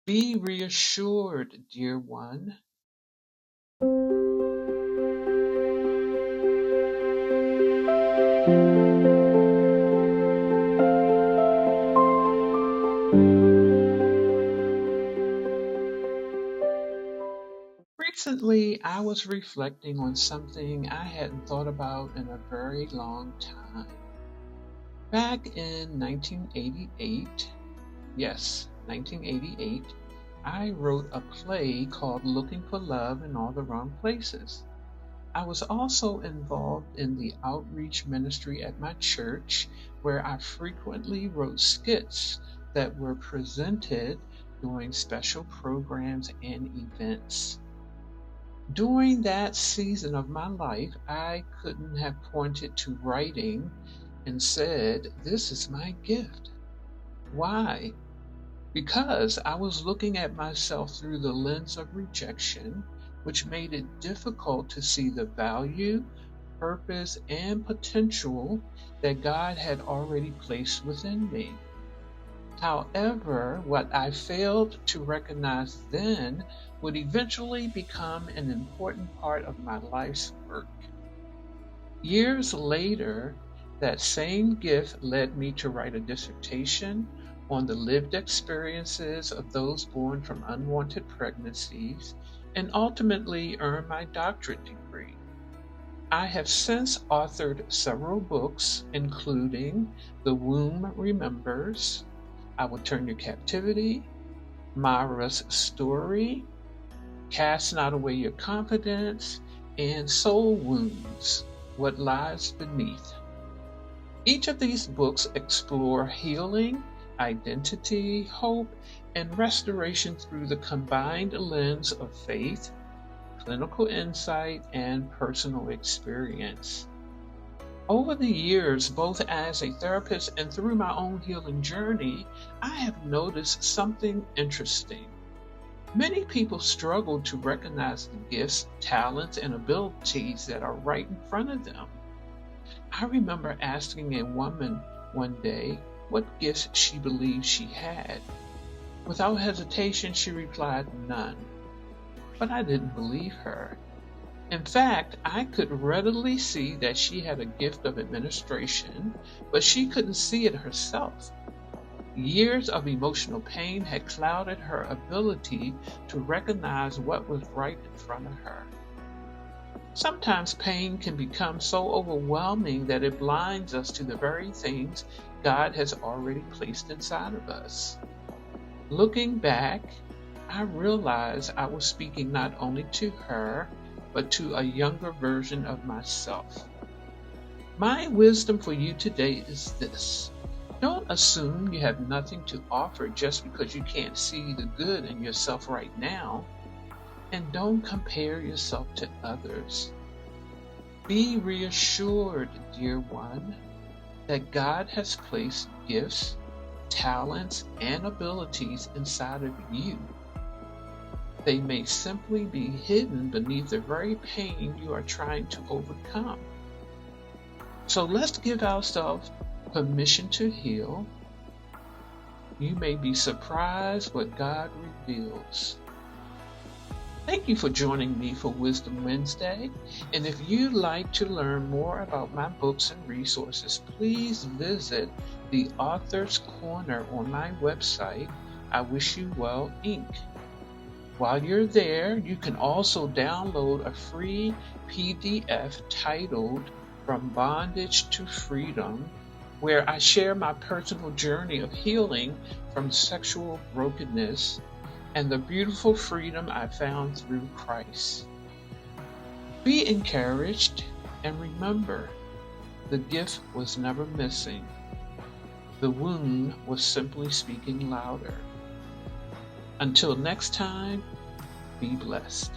Be reassured, dear one. Recently, I was reflecting on something I hadn't thought about in a very long time. Back in 1988, yes, 1988, I wrote a play called Looking for Love in All the Wrong Places. I was also involved in the outreach ministry at my church, where I frequently wrote skits that were presented during special programs and events. During that season of my life, I couldn't have pointed to writing and said, "This is my gift." Why? Because I was looking at myself through the lens of rejection, which made it difficult to see the value, purpose, and potential that God had already placed within me. However, what I failed to recognize then would eventually become an important part of my life's work. Years later, that same gift led me to write a dissertation on the lived experiences of those born from unwanted pregnancies and ultimately earn my doctorate degree. I have since authored several books, including The Womb Remembers, I Will Turn Your Captivity, Myra's Story, Cast Not Away Your Confidence, and Soul Wounds, What Lies Beneath. Each of these books explore healing, identity, hope, and restoration through the combined lens of faith, clinical insight, and personal experience. Over the years, both as a therapist and through my own healing journey, I have noticed something interesting. Many people struggle to recognize the gifts, talents, and abilities that are right in front of them. I remember asking a woman one day what gifts she believed she had. Without hesitation, she replied, "None." But I didn't believe her. In fact, I could readily see that she had a gift of administration, but she couldn't see it herself. Years of emotional pain had clouded her ability to recognize what was right in front of her. Sometimes pain can become so overwhelming that it blinds us to the very things God has already placed inside of us. Looking back, I realized I was speaking not only to her, but to a younger version of myself. My wisdom for you today is this: don't assume you have nothing to offer just because you can't see the good in yourself right now, and don't compare yourself to others. Be reassured, dear one, that God has placed gifts, talents, and abilities inside of you. They may simply be hidden beneath the very pain you are trying to overcome. So let's give ourselves permission to heal. You may be surprised what God reveals. Thank you for joining me for Wisdom Wednesday. And if you'd like to learn more about my books and resources, please visit the Author's Corner on my website, I Wish You Well, Inc. While you're there, you can also download a free PDF titled From Bondage to Freedom, where I share my personal journey of healing from sexual brokenness and the beautiful freedom I found through Christ. Be encouraged and remember, the gift was never missing. The wound was simply speaking louder. Until next time, be blessed.